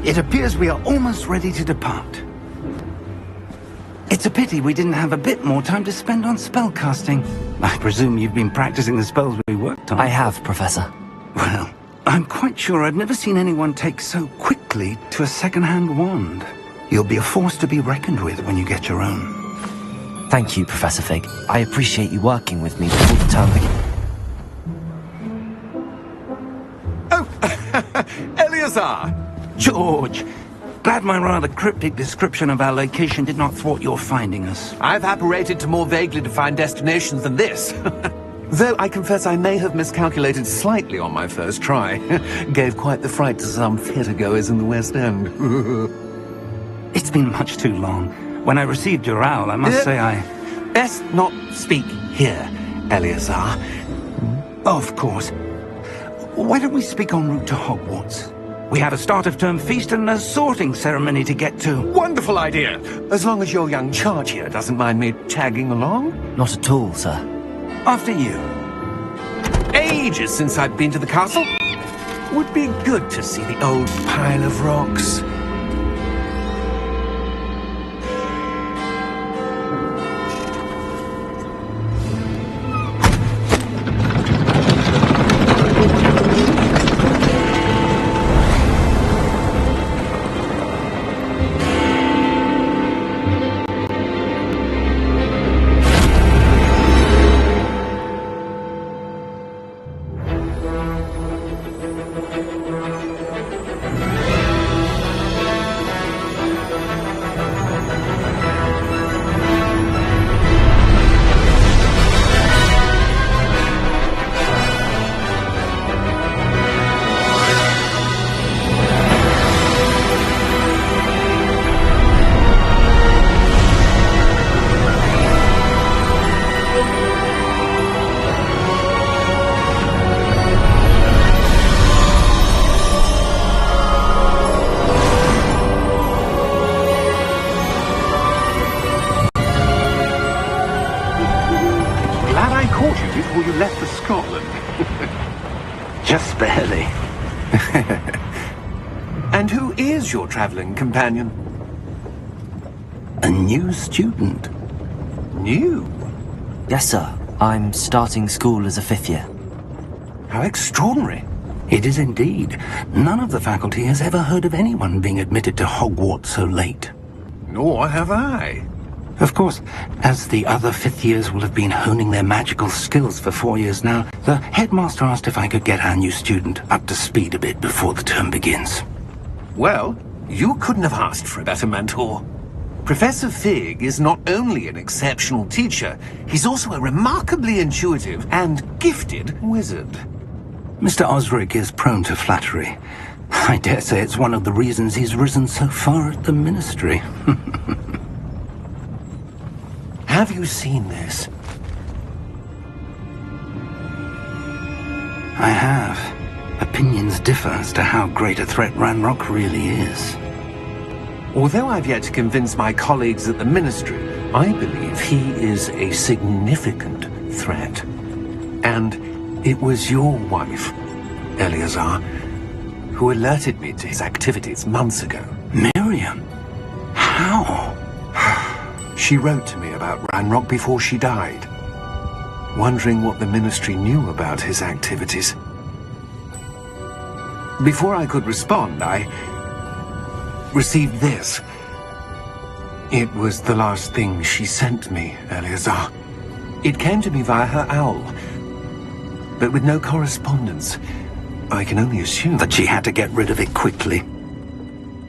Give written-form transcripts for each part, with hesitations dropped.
It appears we are almost ready to depart. It's a pity we didn't have a bit more time to spend on spellcasting. I presume you've been practicing the spells we worked on. I have, Professor. Well, I'm quite sure I've never seen anyone take so quickly to a second-hand wand. You'll be a force to be reckoned with when you get your own. Thank you, Professor Fig. I appreciate you working with me before the term begins. Oh, Eleazar! George! Glad my rather cryptic description of our location did not thwart your finding us. I've apparated to more vaguely defined destinations than this. Though I confess I may have miscalculated slightly on my first try. Gave quite the fright to some theatre-goers in the West End. It's been much too long. When I received your owl, I must say I... Best not speak here, Eleazar. Of course. Why don't we speak en route to Hogwarts? We have a start-of-term feast and a sorting ceremony to get to. Wonderful idea! As long as your young charge here doesn't mind me tagging along. Not at all, sir. After you. Ages since I've been to the castle. Would be good to see the old pile of rocks. Before you left for Scotland. Just barely. And who is your traveling companion? A new student. New? Yes, sir. I'm starting school as a 5th year. How extraordinary. It is indeed. None of the faculty has ever heard of anyone being admitted to Hogwarts so late. Nor have I. Of course, as the other 5th years will have been honing their magical skills for 4 years now, the headmaster asked if I could get our new student up to speed a bit before the term begins. Well, you couldn't have asked for a better mentor. Professor Fig is not only an exceptional teacher, he's also a remarkably intuitive and gifted wizard. Mr. Osric is prone to flattery. I dare say it's one of the reasons he's risen so far at the ministry. Have you seen this? I have. Opinions differ as to how great a threat Ranrock really is. Although I've yet to convince my colleagues at the Ministry, I believe he is a significant threat. And it was your wife, Eleazar, who alerted me to his activities months ago. Miriam? How? She wrote to me about Ranrock before she died, wondering what the Ministry knew about his activities. Before I could respond, I received this. It was the last thing she sent me, Eleazar. It came to me via her owl, but with no correspondence. I can only assume that she had to get rid of it quickly,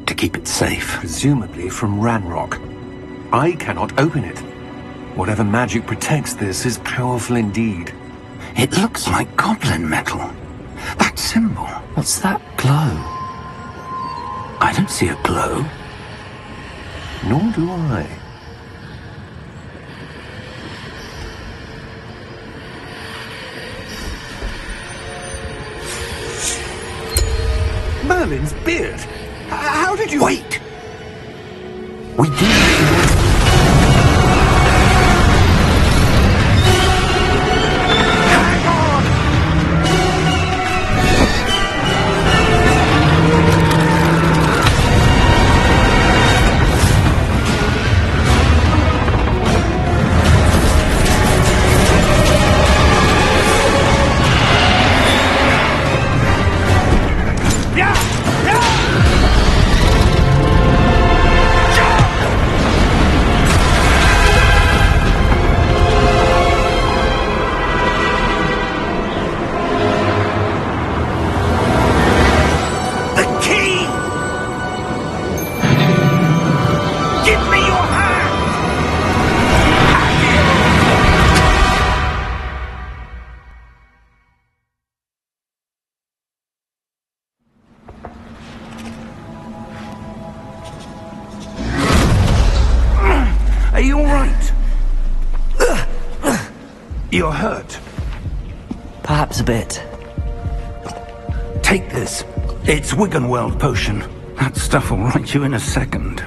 to keep it safe. Presumably from Ranrock. I cannot open it. Whatever magic protects this is powerful indeed. It looks like goblin metal. That symbol. What's that glow? I don't see a glow. Nor do I. Merlin's beard! How did you... Wait! We did... You're hurt. Perhaps a bit. Take this. It's Wiggenweld potion. That stuff will right you in a second.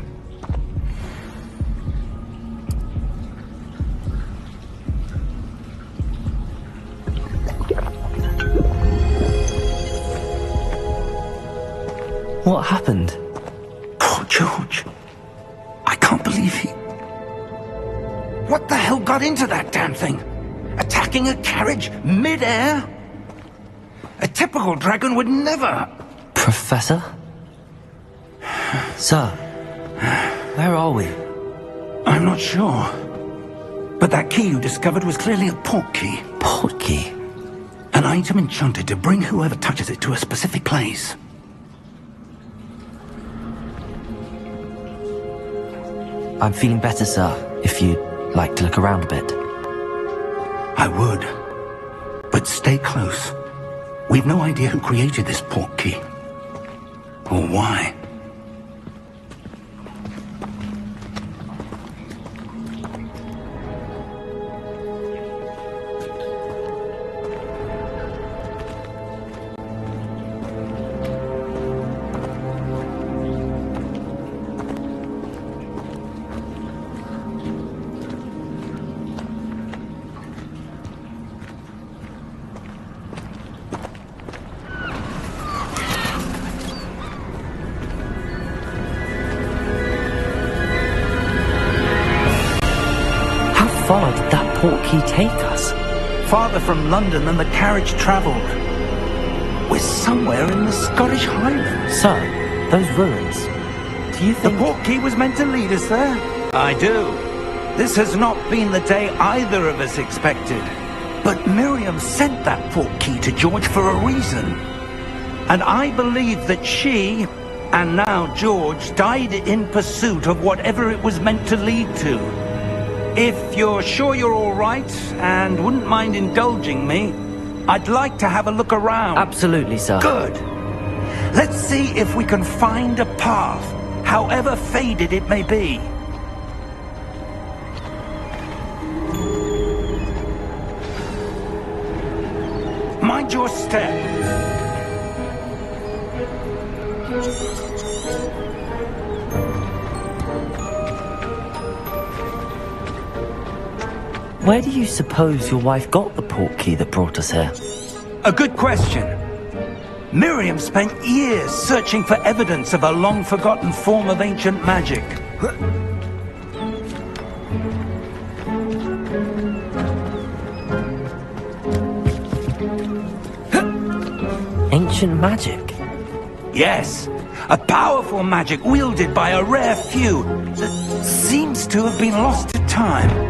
What happened? Poor George. I can't believe he... What the hell got into that damn thing? Attacking a carriage mid-air? A typical dragon would never... Professor? Sir, where are we? I'm not sure. But that key you discovered was clearly a port key. Port key? An item enchanted to bring whoever touches it to a specific place. I'm feeling better, sir, if you'd like to look around a bit. I would. But stay close. We've no idea who created this port key. Or why. How far did that port key take us? Farther from London than the carriage travelled. We're somewhere in the Scottish Highlands. Sir, those ruins. Do you The think... port key was meant to lead us there? I do. This has not been the day either of us expected. But Miriam sent that port key to George for a reason. And I believe that she, and now George, died in pursuit of whatever it was meant to lead to. If you're sure you're all right, and wouldn't mind indulging me, I'd like to have a look around. Absolutely, sir. Good. Let's see if we can find a path, however faded it may be. Mind your step. Where do you suppose your wife got the port key that brought us here? A good question. Miriam spent years searching for evidence of a long-forgotten form of ancient magic. Ancient magic? Yes, a powerful magic wielded by a rare few that seems to have been lost to time.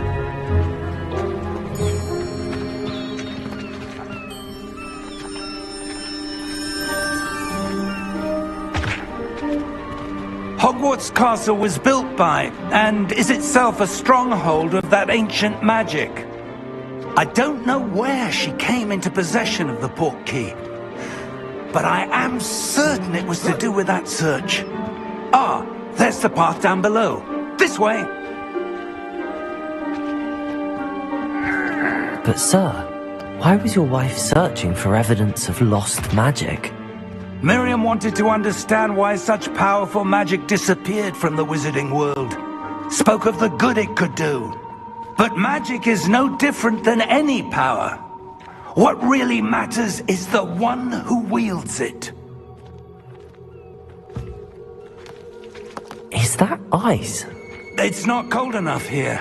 Hogwarts Castle was built by, and is itself a stronghold of that ancient magic. I don't know where she came into possession of the port key, but I am certain it was to do with that search. Ah, there's the path down below. This way. But sir, why was your wife searching for evidence of lost magic? Miriam wanted to understand why such powerful magic disappeared from the wizarding world. Spoke of the good it could do. But magic is no different than any power. What really matters is the one who wields it. Is that ice? It's not cold enough here.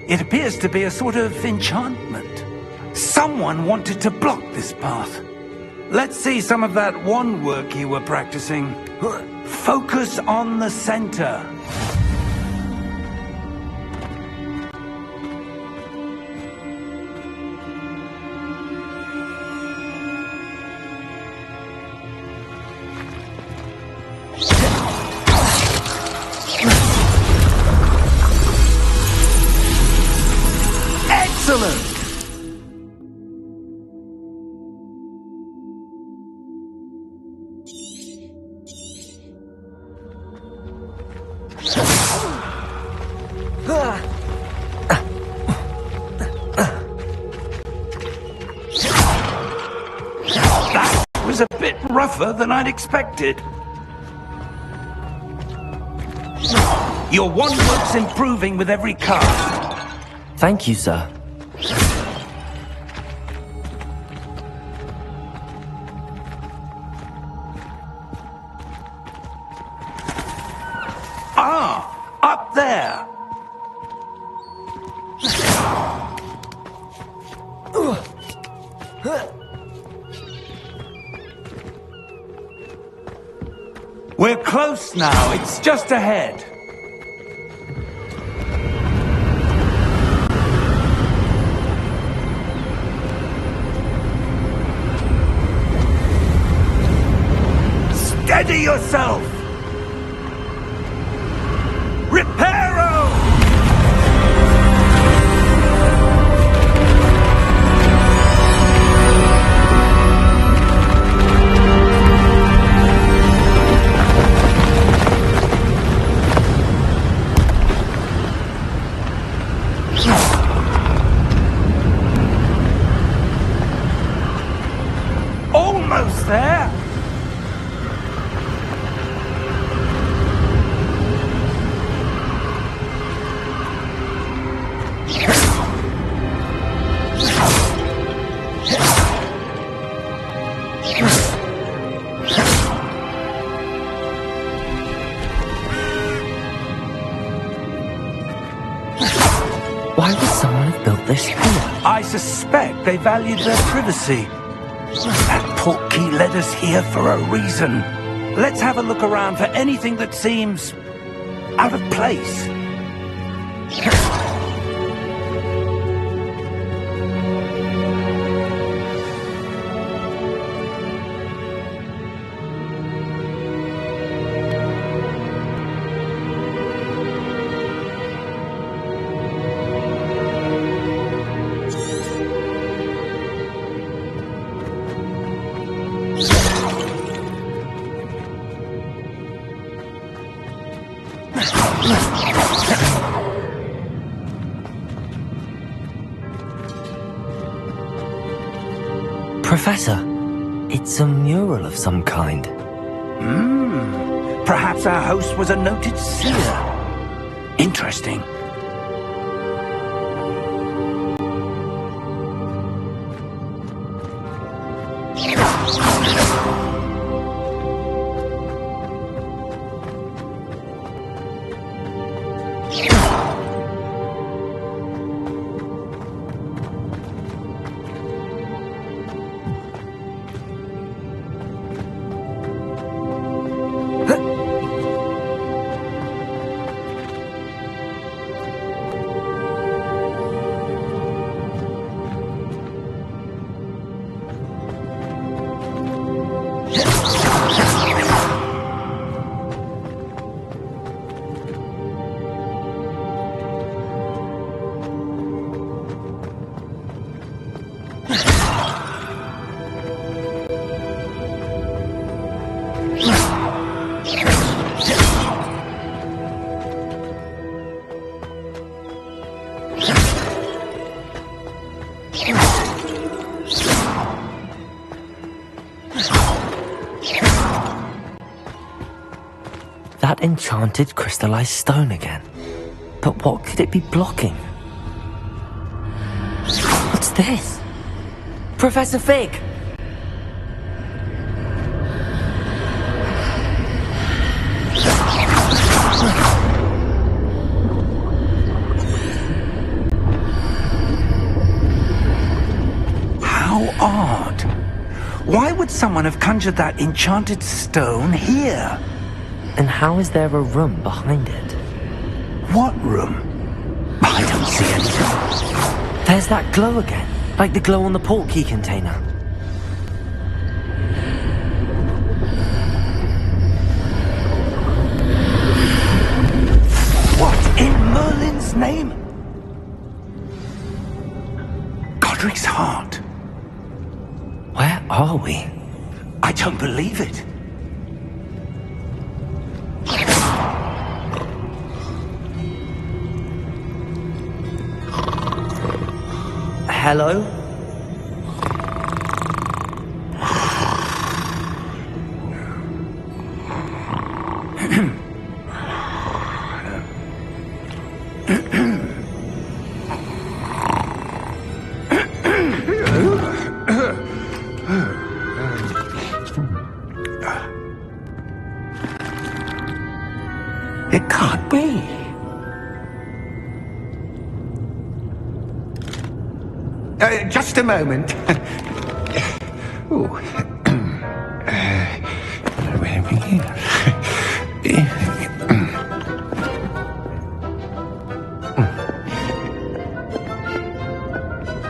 It appears to be a sort of enchantment. Someone wanted to block this path. Let's see some of that wand work you were practicing. Focus on the center. Excellent! tougher than I'd expected. Your wand-work's improving with every cast. Thank you, sir. Ah, up there. We're close now. It's just ahead. Steady yourself! Reparo! Almost there! Why would someone have built this here? I suspect they valued their privacy. That portkey led us here for a reason. Let's have a look around for anything that seems out of place. Professor, it's a mural of some kind. Perhaps our host was a noted seer. Interesting. That enchanted crystallized stone again. But what could it be blocking? What's this? Professor Fig! How odd. Why would someone have conjured that enchanted stone here? And how is there a room behind it? What room? I don't see anything. There's that glow again, like the glow on the portkey container. What in Merlin's name? Godric's heart. Where are we? I don't believe it. Hello? It can't be. Just a moment. Ooh. Where are we here?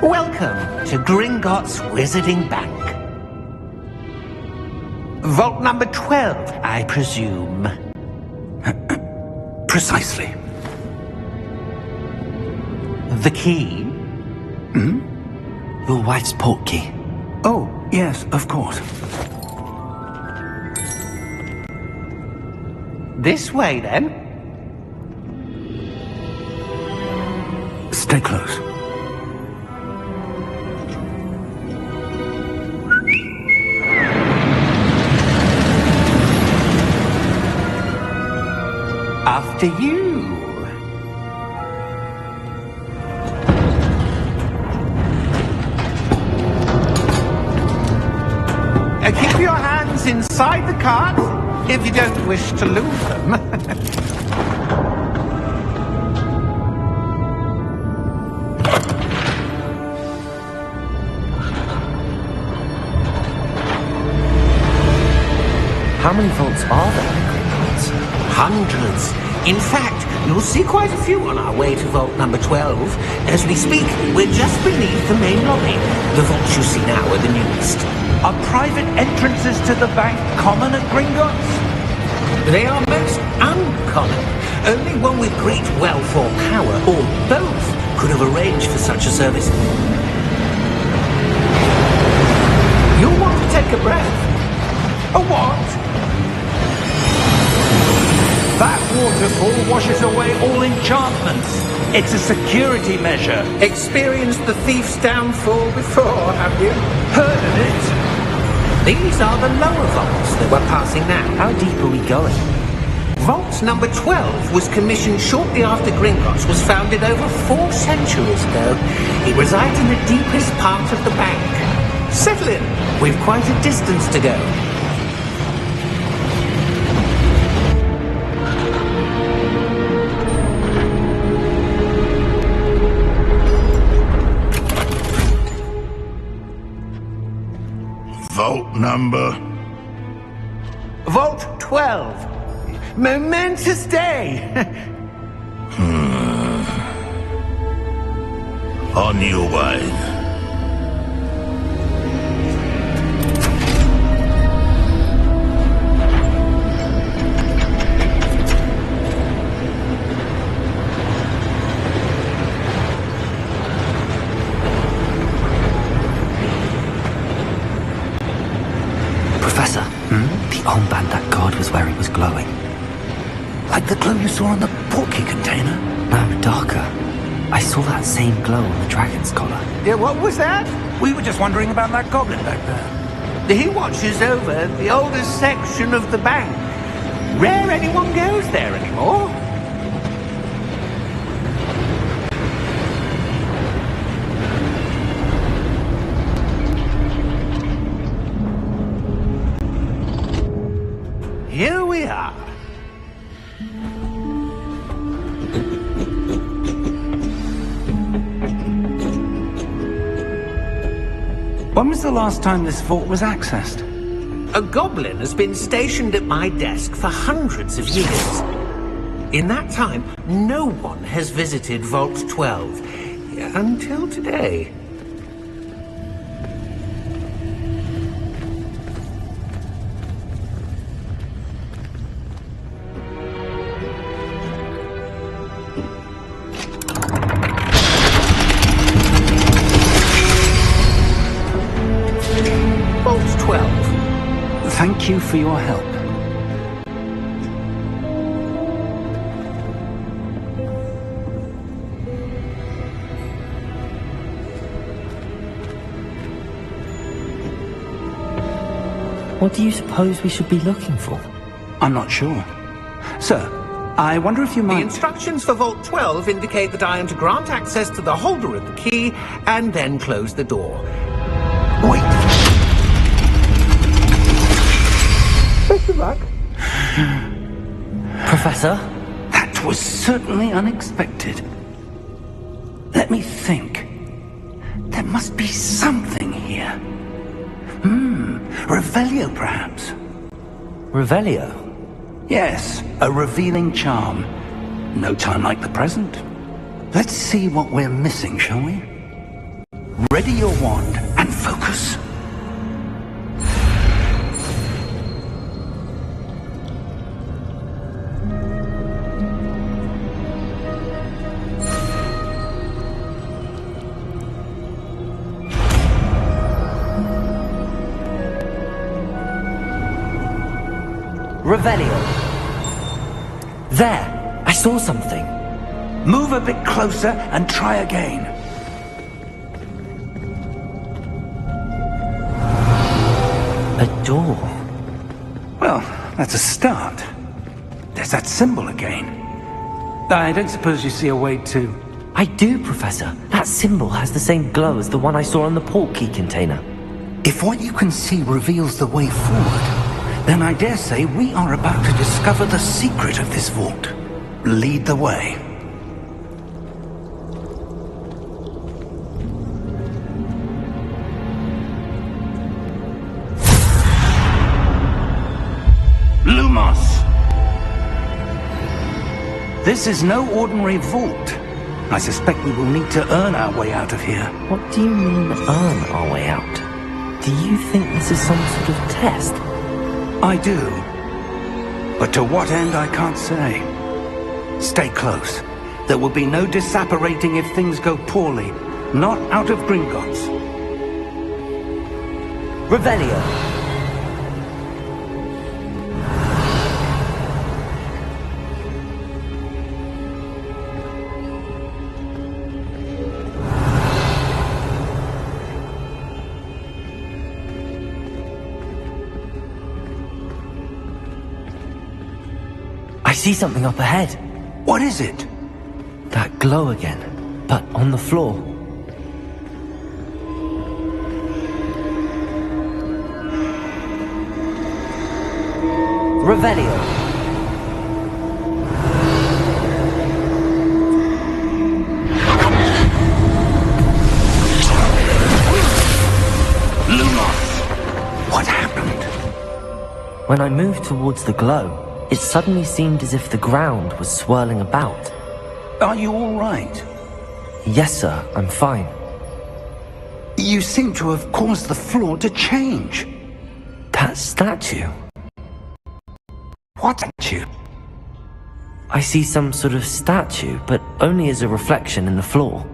Welcome to Gringotts Wizarding Bank. Vault number 12, I presume. Precisely. The key? Hmm? Your wife's portkey. Oh, yes, of course. This way, then. Stay close. After you. Keep your hands inside the cart if you don't wish to lose them. How many vaults are there in Gringotts? Hundreds. In fact, you'll see quite a few on our way to vault number 12. As we speak, we're just beneath the main lobby. The vaults you see now are the newest. Are private entrances to the bank common at Gringotts? They are most uncommon. Only one with great wealth or power, or both, could have arranged for such a service. You'll want to take a breath. A what? That waterfall washes away all enchantments. It's a security measure. Experienced the thief's downfall before, have you? Heard of it? These are the lower vaults that we're passing now. How deep are we going? Vault number 12 was commissioned shortly after Gringotts was founded over 4 centuries ago. It resides in the deepest part of the bank. Settle in. We've quite a distance to go. Vault number? Vault 12. Momentous day. On your way. Professor, the armband that guard was wearing was glowing. Like the glow you saw on the portkey container? No, darker. I saw that same glow on the dragon's collar. Yeah, what was that? We were just wondering about that goblin back there. He watches over the oldest section of the bank. Rare anyone goes there anymore. Here we are. When was the last time this vault was accessed? A goblin has been stationed at my desk for hundreds of years. In that time, no one has visited Vault 12 until today. Vault 12. Thank you for your help. What do you suppose we should be looking for? I'm not sure. Sir, I wonder if you might... The instructions for Vault 12 indicate that I am to grant access to the holder of the key and then close the door. Wait. Best of luck. Professor? That was certainly unexpected. Let me think. There must be something here. Revelio, perhaps. Revelio? Yes, a revealing charm. No time like the present. Let's see what we're missing, shall we? Ready your wand and focus. Revelio. There! I saw something. Move a bit closer and try again. A door. Well, that's a start. There's that symbol again. I don't suppose you see a way to... I do, Professor. That symbol has the same glow as the one I saw on the port key container. If what you can see reveals the way forward, then I dare say we are about to discover the secret of this vault. Lead the way. Lumos! This is no ordinary vault. I suspect we will need to earn our way out of here. What do you mean, earn our way out? Do you think this is some sort of test? I do. But to what end, I can't say. Stay close. There will be no disapparating if things go poorly. Not out of Gringotts. Revelio. I see something up ahead. What is it? That glow again, but on the floor. Revelio. Lumos! What happened? When I moved towards the glow, it suddenly seemed as if the ground was swirling about. Are you all right? Yes, sir, I'm fine. You seem to have caused the floor to change. That statue. What statue? I see some sort of statue, but only as a reflection in the floor.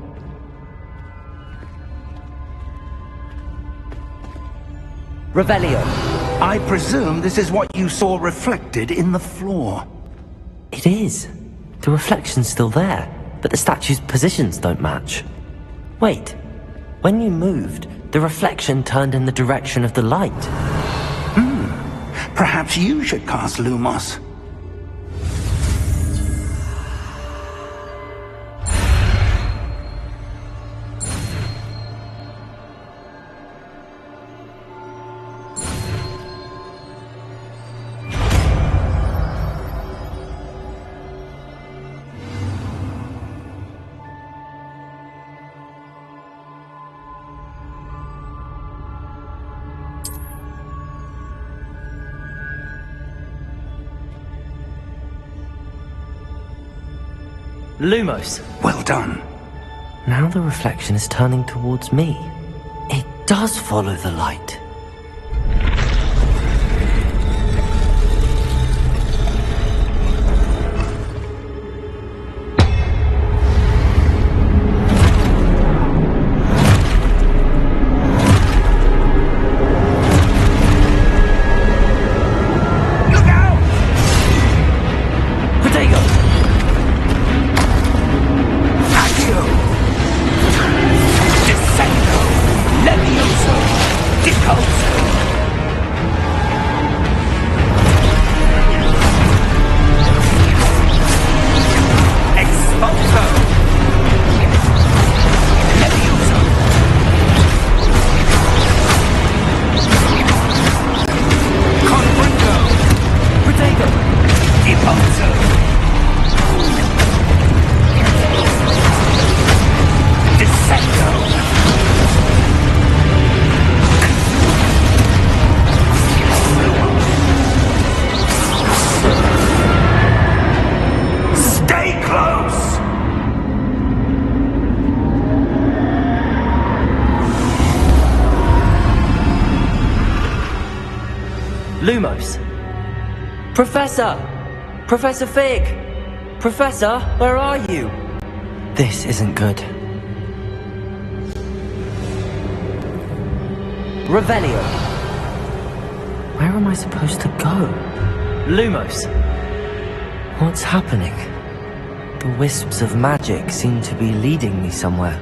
Revelio. I presume this is what you saw reflected in the floor. It is. The reflection's still there, but the statue's positions don't match. Wait. When you moved, the reflection turned in the direction of the light. Perhaps you should cast Lumos. Lumos. Well done. Now the reflection is turning towards me. It does follow the light. Lumos! Professor! Professor Fig! Professor, where are you? This isn't good. Revelio! Where am I supposed to go? Lumos! What's happening? The wisps of magic seem to be leading me somewhere.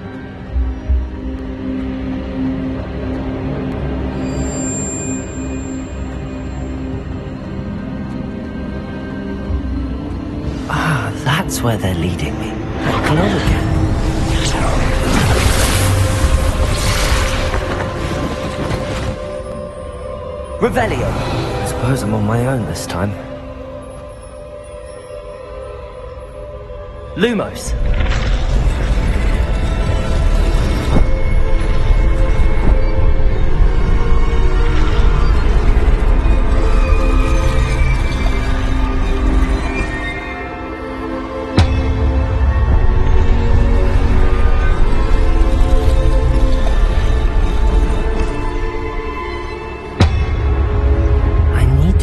Ah, that's where they're leading me. That glow again. Revelio! I suppose I'm on my own this time. Lumos!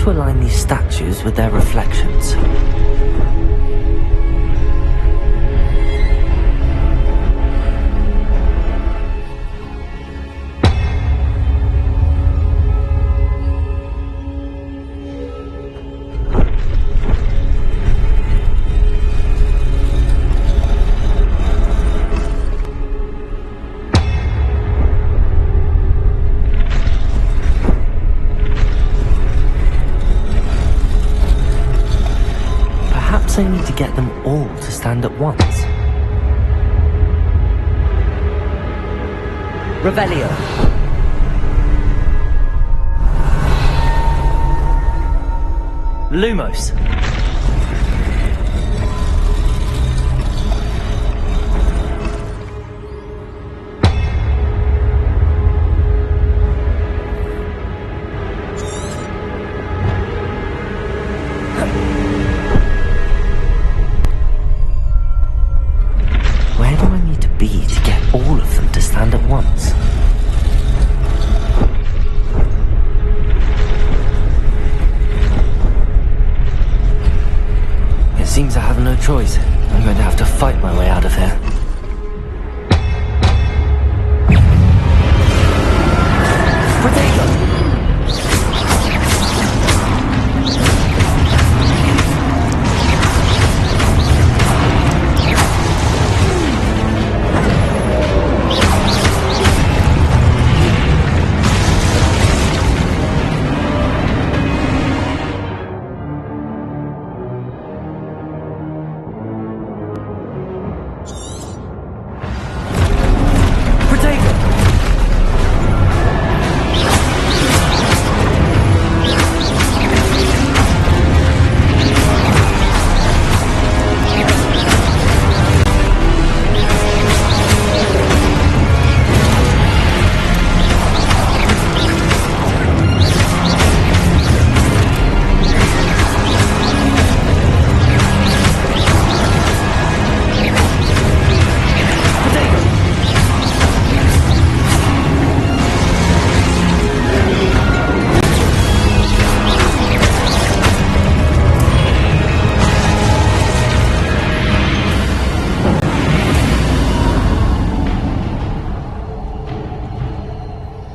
To align these statues with their reflections. I need to get them all to stand at once. Revelio! Lumos! Seems I have no choice. I'm going to have to fight my way out of here. Potato!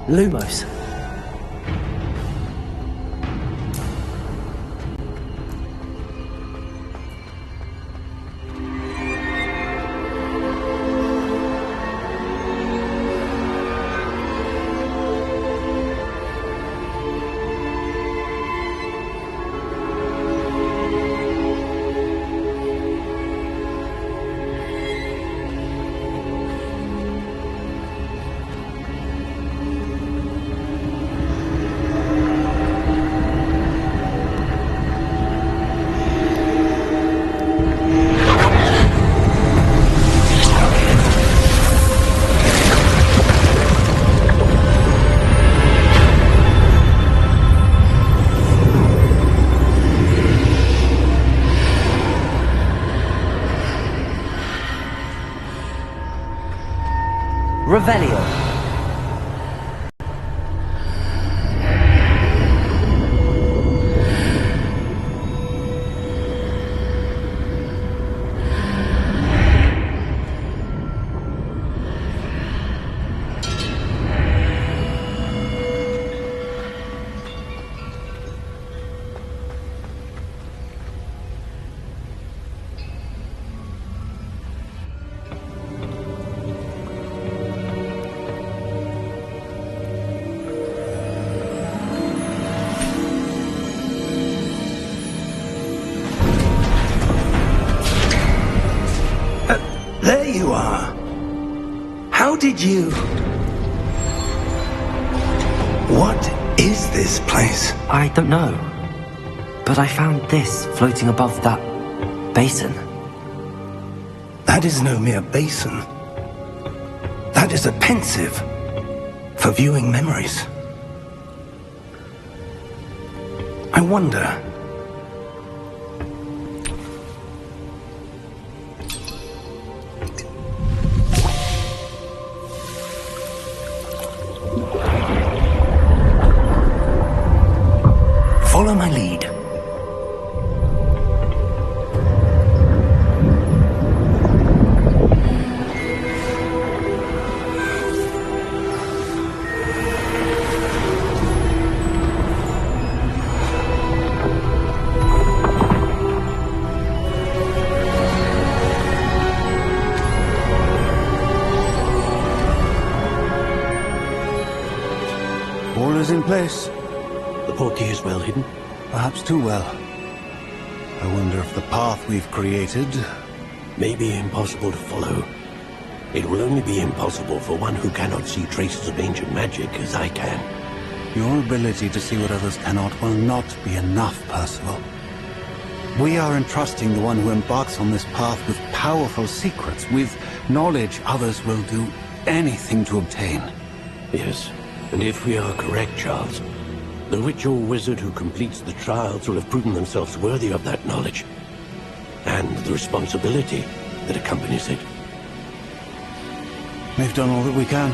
Lumos. did you? What is this place? I don't know. But I found this floating above that basin. That is no mere basin. That is a pensive for viewing memories. I wonder. Follow my lead. All is in place. The portkey is well hidden. Perhaps too well. I wonder if the path we've created... May be impossible to follow. It will only be impossible for one who cannot see traces of ancient magic as I can. Your ability to see what others cannot will not be enough, Percival. We are entrusting the one who embarks on this path with powerful secrets, with knowledge others will do anything to obtain. Yes, and if we are correct, Charles, the witch or wizard who completes the trials will have proven themselves worthy of that knowledge, and the responsibility that accompanies it. We've done all that we can.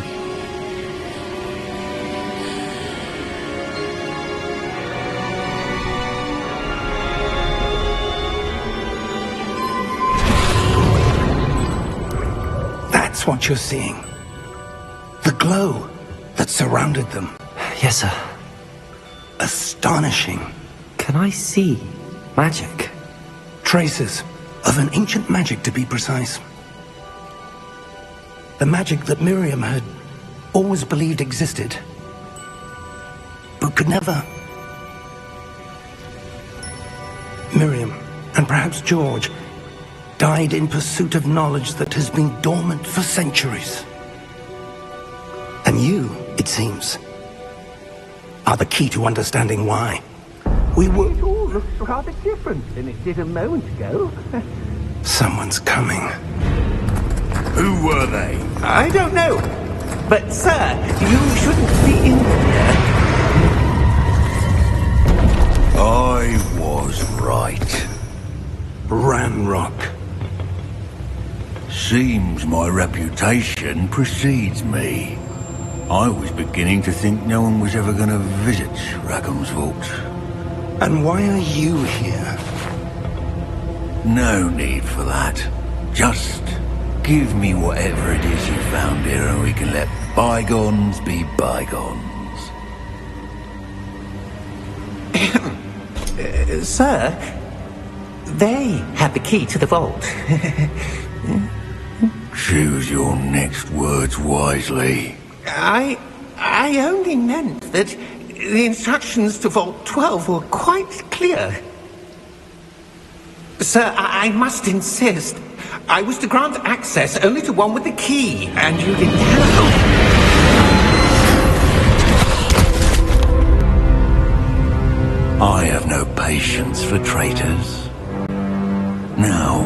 That's what you're seeing. The glow that surrounded them. Yes, sir. Astonishing. Can I see magic? Traces of an ancient magic, to be precise. The magic that Miriam had always believed existed, but could never. Miriam, and perhaps George, died in pursuit of knowledge that has been dormant for centuries. And you, it seems, are the key to understanding why. We were... It all looks rather different than it did a moment ago. Someone's coming. Who were they? I don't know. But, sir, you shouldn't be in here. I was right. Ranrock. Seems my reputation precedes me. I was beginning to think no one was ever going to visit Rackham's Vault. And why are you here? No need for that. Just give me whatever it is you found here and we can let bygones be bygones. Sir, they had the key to the vault. Choose your next words wisely. I only meant that the instructions to Vault 12 were quite clear. Sir, I must insist. I was to grant access only to one with the key, and you didn't have. I have no patience for traitors. Now,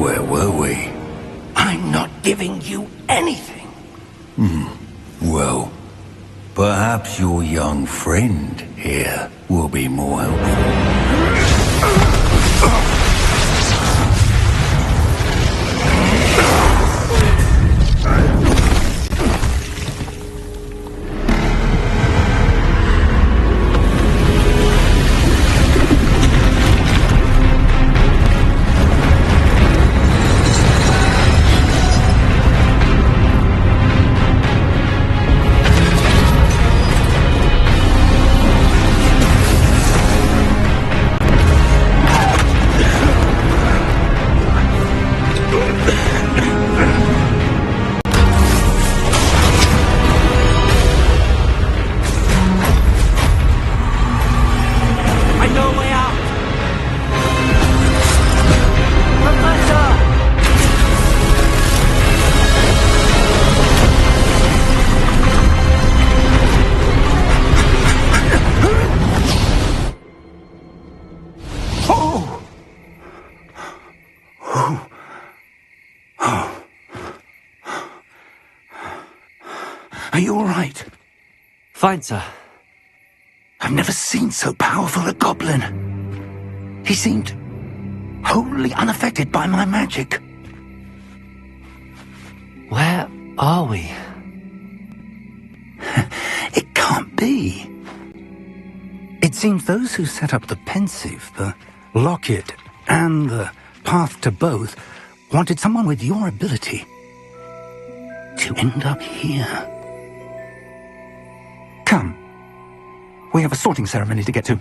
where were we? I'm not giving you anything. Well, perhaps your young friend here will be more helpful. all right? Fine, sir. I've never seen so powerful a goblin. He seemed wholly unaffected by my magic. Where are we? It can't be. It seems those who set up the pensive, the locket, and the path to both wanted someone with your ability to end up here. Come. We have a sorting ceremony to get to.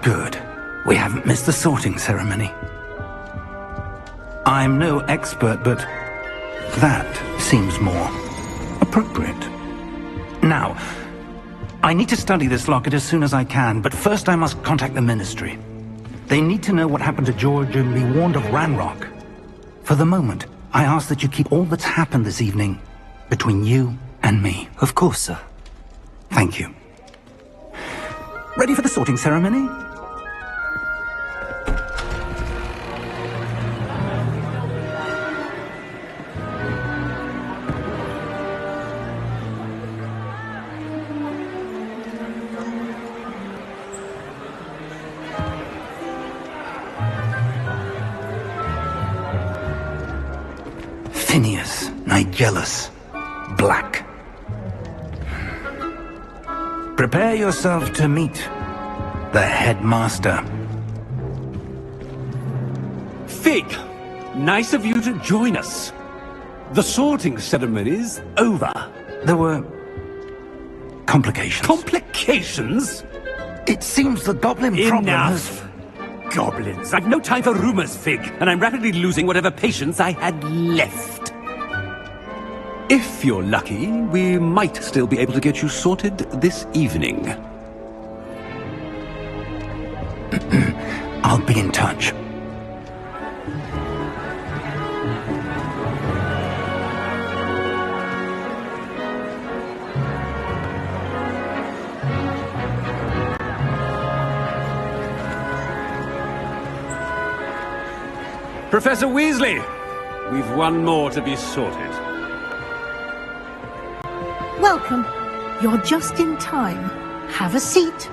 Good. We haven't missed the sorting ceremony. I'm no expert, but that seems more appropriate. Now, I need to study this locket as soon as I can, but first I must contact the Ministry. They need to know what happened to George and be warned of Ranrock. For the moment, I ask that you keep all that's happened this evening between you and me. Of course, sir. Thank you. Ready for the sorting ceremony? Phineas, Nigellus, Black. Prepare yourself to meet the headmaster. Fig, nice of you to join us. The sorting ceremony's over. There were complications. Complications? It seems the goblin problem Enough! Goblins. I've no time for rumors, Fig, and I'm rapidly losing whatever patience I had left. If you're lucky, we might still be able to get you sorted this evening. I'll be in touch. Professor Weasley, we've one more to be sorted. Welcome. You're just in time. Have a seat.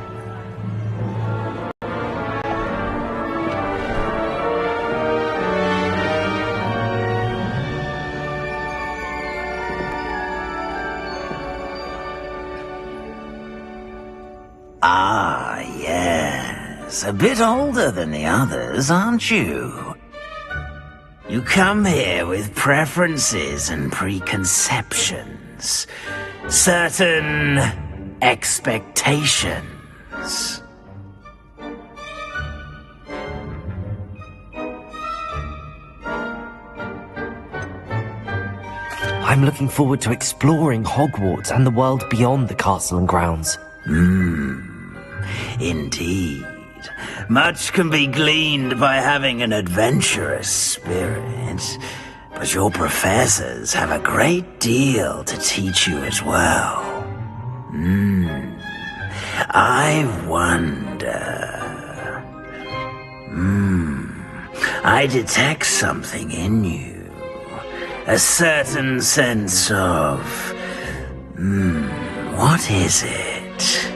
Ah, yes. A bit older than the others, aren't you? You come here with preferences and preconceptions. Certain expectations. I'm looking forward to exploring Hogwarts and the world beyond the castle and grounds. Indeed. Much can be gleaned by having an adventurous spirit, but your professors have a great deal to teach you as well. I wonder... I detect something in you. A certain sense of... what is it?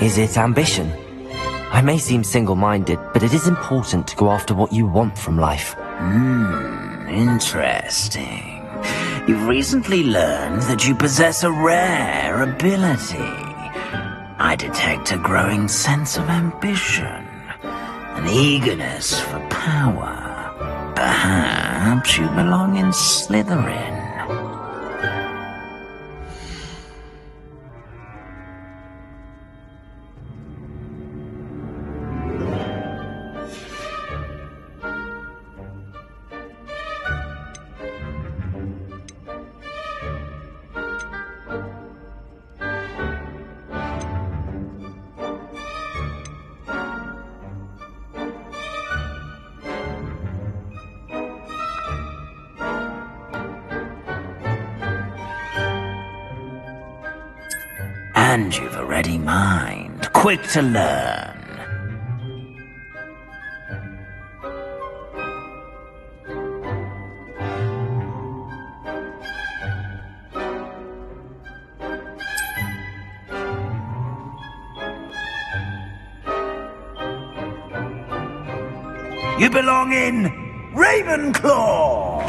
Is it ambition? I may seem single-minded, but it is important to go after what you want from life. Interesting. You've recently learned that you possess a rare ability. I detect a growing sense of ambition, an eagerness for power. Perhaps you belong in Slytherin. And you've a ready mind, quick to learn. You belong in Ravenclaw!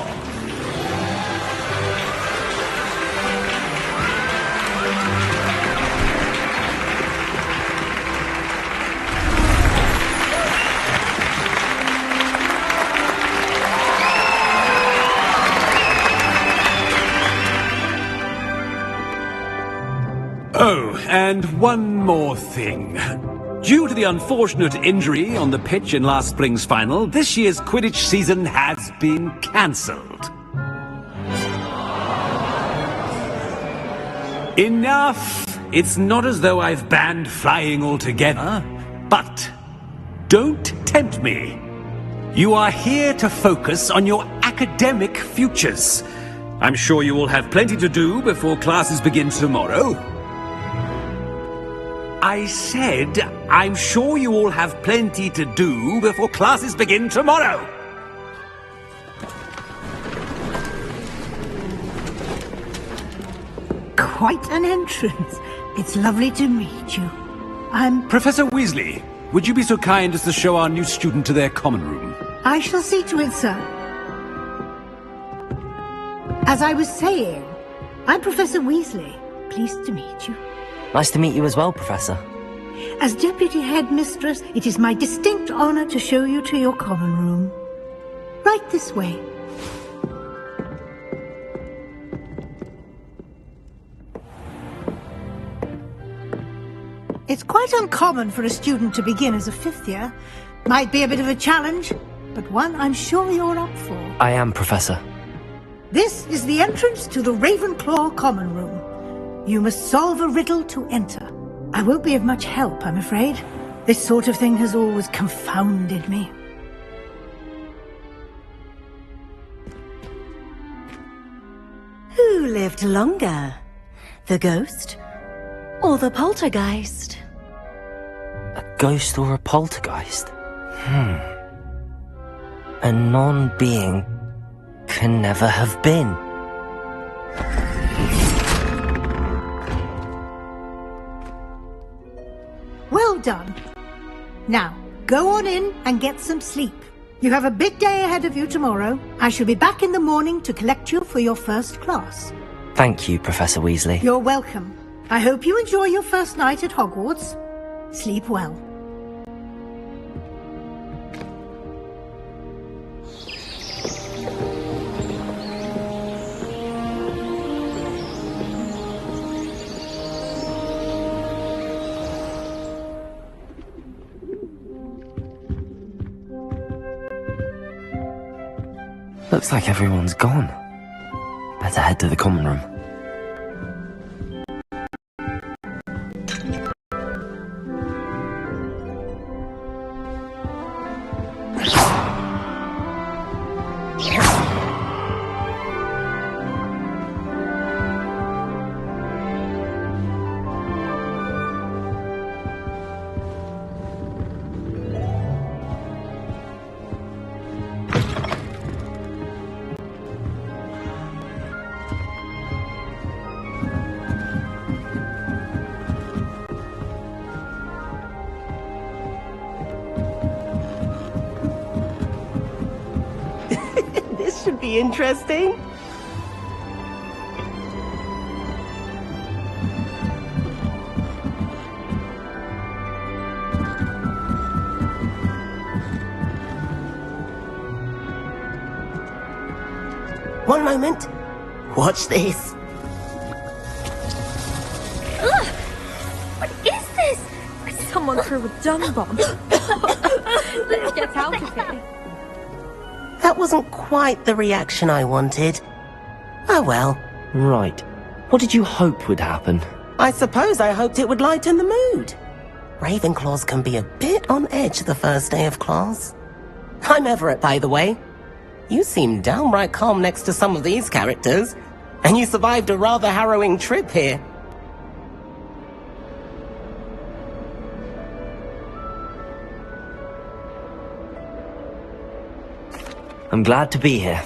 Oh, and one more thing. Due to the unfortunate injury on the pitch in last spring's final, this year's Quidditch season has been cancelled. Enough! It's not as though I've banned flying altogether, but don't tempt me. You are here to focus on your academic futures. I'm sure you will have plenty to do before classes begin tomorrow. I said, I'm sure you all have plenty to do before classes begin tomorrow. Quite an entrance. It's lovely to meet you. I'm... Professor Weasley, would you be so kind as to show our new student to their common room? I shall see to it, sir. As I was saying, I'm Professor Weasley. Pleased to meet you. Nice to meet you as well, Professor. As Deputy Headmistress, it is my distinct honor to show you to your common room. Right this way. It's quite uncommon for a student to begin as a fifth year. Might be a bit of a challenge, but one I'm sure you're up for. I am, Professor. This is the entrance to the Ravenclaw common room. You must solve a riddle to enter. I won't be of much help, I'm afraid. This sort of thing has always confounded me. Who lived longer? The ghost or the poltergeist? A ghost or a poltergeist? A non-being can never have been. Well done. Now, go on in and get some sleep. You have a big day ahead of you tomorrow. I shall be back in the morning to collect you for your first class. Thank you, Professor Weasley. You're welcome. I hope you enjoy your first night at Hogwarts. Sleep well. Looks like everyone's gone. Better head to the common room. could be interesting. One moment. Watch this. Ugh! What is this? Someone threw a dung bomb. Let's get out of here. That wasn't quite the reaction I wanted. Oh well. Right. What did you hope would happen? I suppose I hoped it would lighten the mood. Ravenclaws can be a bit on edge the first day of class. I'm Everett, by the way. You seem downright calm next to some of these characters, and you survived a rather harrowing trip here. I'm glad to be here.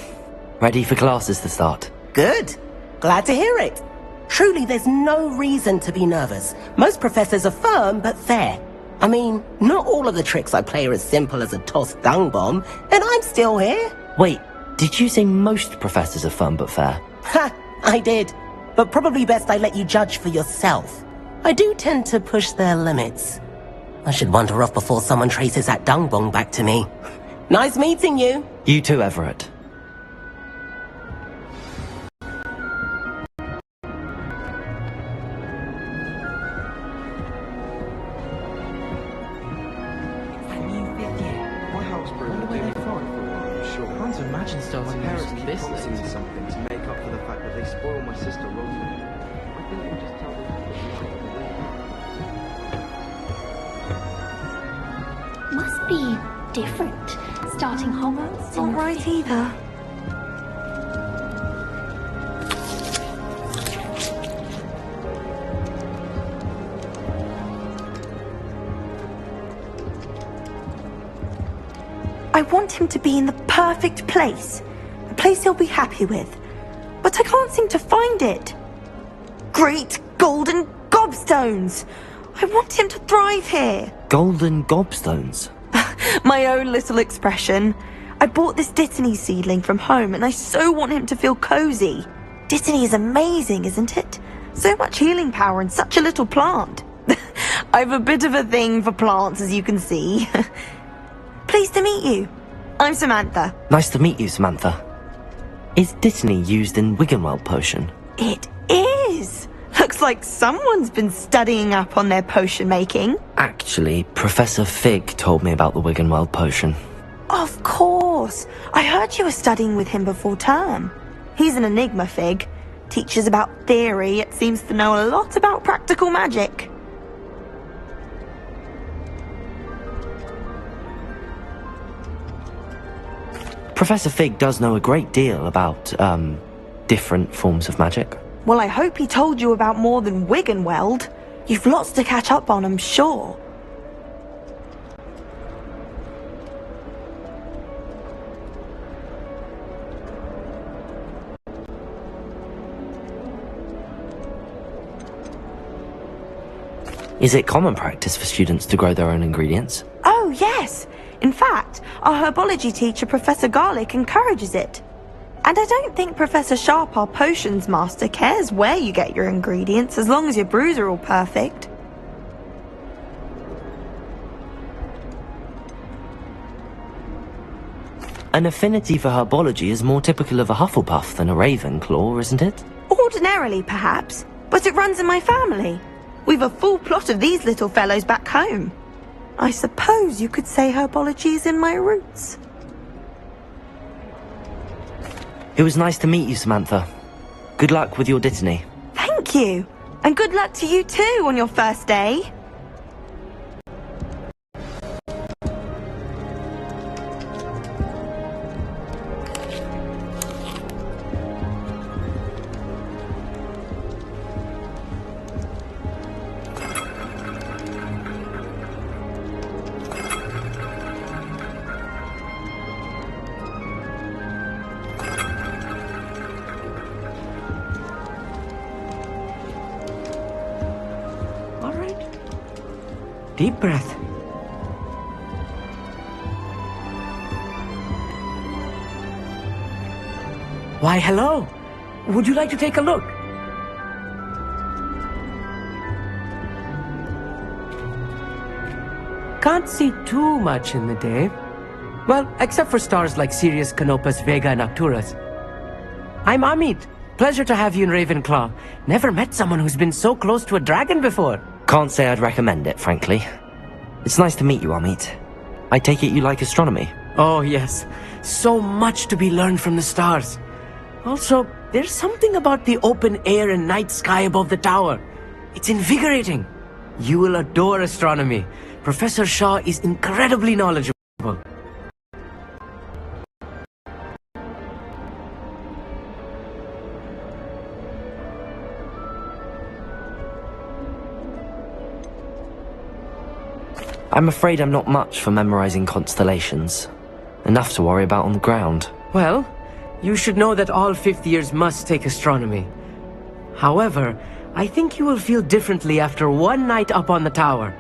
Ready for classes to start. Good. Glad to hear it. Truly, there's no reason to be nervous. Most professors are firm but fair. I mean, not all of the tricks I play are as simple as a tossed dung bomb, and I'm still here. Wait, did you say most professors are fun but fair? Ha! I did. But probably best I let you judge for yourself. I do tend to push their limits. I should wander off before someone traces that dung bomb back to me. Nice meeting you. You too, Everett. Must be different. Starting Hogwarts. Not right either. I want him to be in the perfect place. A place he'll be happy with. But I can't seem to find it. Great golden gobstones! I want him to thrive here. Golden gobstones? My own little expression. I bought this Dittany seedling from home and I so want him to feel cozy. Dittany is amazing, isn't it? So much healing power in such a little plant. I've a bit of a thing for plants, as you can see. Pleased to meet you. I'm Samantha. Nice to meet you, Samantha. Is Dittany used in Wiggenweld potion? It is. Looks like someone's been studying up on their potion making. Actually, Professor Fig told me about the Wiggenweld potion. Of course. I heard you were studying with him before term. He's an enigma, Fig. Teaches about theory, yet seems to know a lot about practical magic. Professor Fig does know a great deal about, different forms of magic. Well, I hope he told you about more than Wiggenweld. You've lots to catch up on, I'm sure. Is it common practice for students to grow their own ingredients? Oh, yes. In fact, our herbology teacher, Professor Garlick, encourages it. And I don't think Professor Sharp, our potions master, cares where you get your ingredients, as long as your brews are all perfect. An affinity for herbology is more typical of a Hufflepuff than a Ravenclaw, isn't it? Ordinarily, perhaps, but it runs in my family. We've a full plot of these little fellows back home. I suppose you could say herbology is in my roots. It was nice to meet you, Samantha. Good luck with your Dittany. Thank you. And good luck to you too on your first day. Deep breath. Why, hello. Would you like to take a look? Can't see too much in the day. Well, except for stars like Sirius, Canopus, Vega, and Arcturus. I'm Amit. Pleasure to have you in Ravenclaw. Never met someone who's been so close to a dragon before. Can't say I'd recommend it, frankly. It's nice to meet you, Amit. I take it you like astronomy? Oh, yes. So much to be learned from the stars. Also, there's something about the open air and night sky above the tower. It's invigorating. You will adore astronomy. Professor Shaw is incredibly knowledgeable. I'm afraid I'm not much for memorizing constellations. Enough to worry about on the ground. Well, you should know that all fifth years must take astronomy. However, I think you will feel differently after one night up on the tower.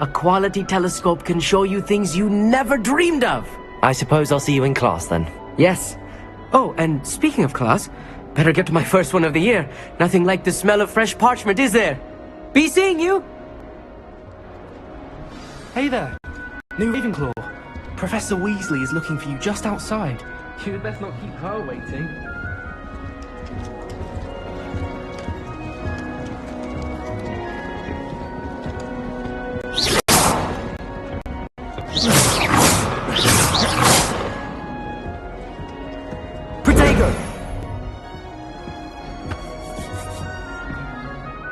A quality telescope can show you things you never dreamed of. I suppose I'll see you in class then. Yes. Oh, and speaking of class, better get to my first one of the year. Nothing like the smell of fresh parchment, is there? Be seeing you! Hey there, New Ravenclaw. Professor Weasley is looking for you just outside. You'd best not keep her waiting. Protego!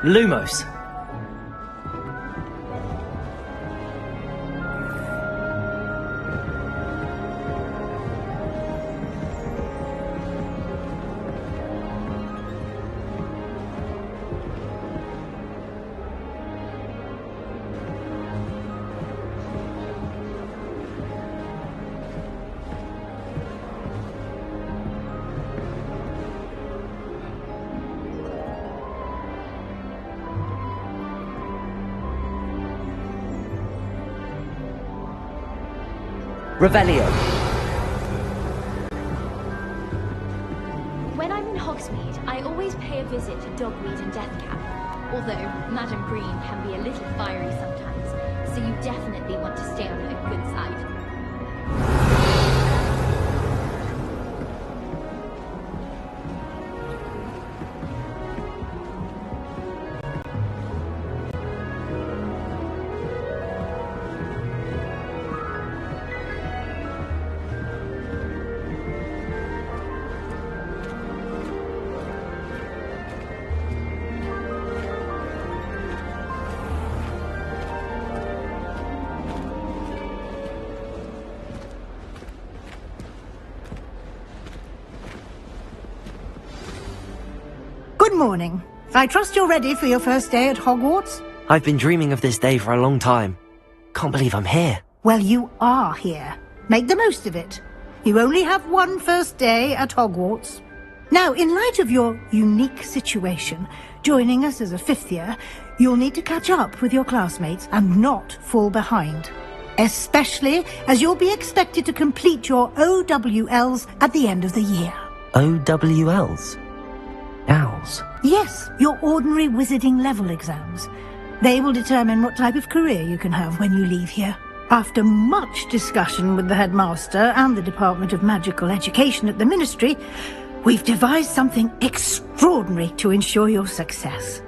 Lumos. Revelio. When I'm in Hogsmeade, I always pay a visit to Dogweed and Deathcap. Although Madame Green can be a little fiery sometimes, so you definitely want to stay on her good side. Good morning. I trust you're ready for your first day at Hogwarts? I've been dreaming of this day for a long time. Can't believe I'm here. Well, you are here. Make the most of it. You only have one first day at Hogwarts. Now, in light of your unique situation, joining us as a fifth year, you'll need to catch up with your classmates and not fall behind. Especially as you'll be expected to complete your OWLs at the end of the year. OWLs? Owls? Yes, your ordinary wizarding level exams. They will determine what type of career you can have when you leave here. After much discussion with the headmaster and the Department of Magical Education at the Ministry, we've devised something extraordinary to ensure your success.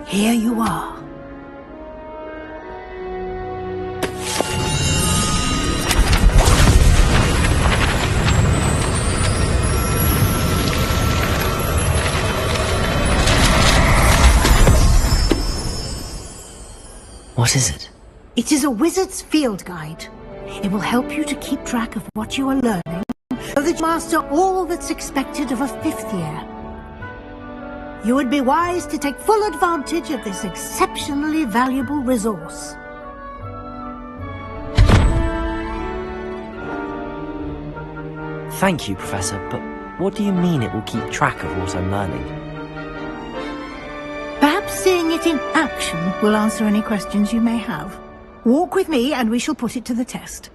Here you are. What is it? It is a wizard's field guide. It will help you to keep track of what you are learning, so that you master all that's expected of a fifth year. You would be wise to take full advantage of this exceptionally valuable resource. Thank you, Professor, but what do you mean it will keep track of what I'm learning? Perhaps seeing it in action will answer any questions you may have. Walk with me and we shall put it to the test.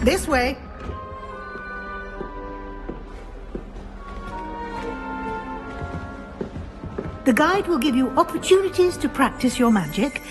This way. The guide will give you opportunities to practice your magic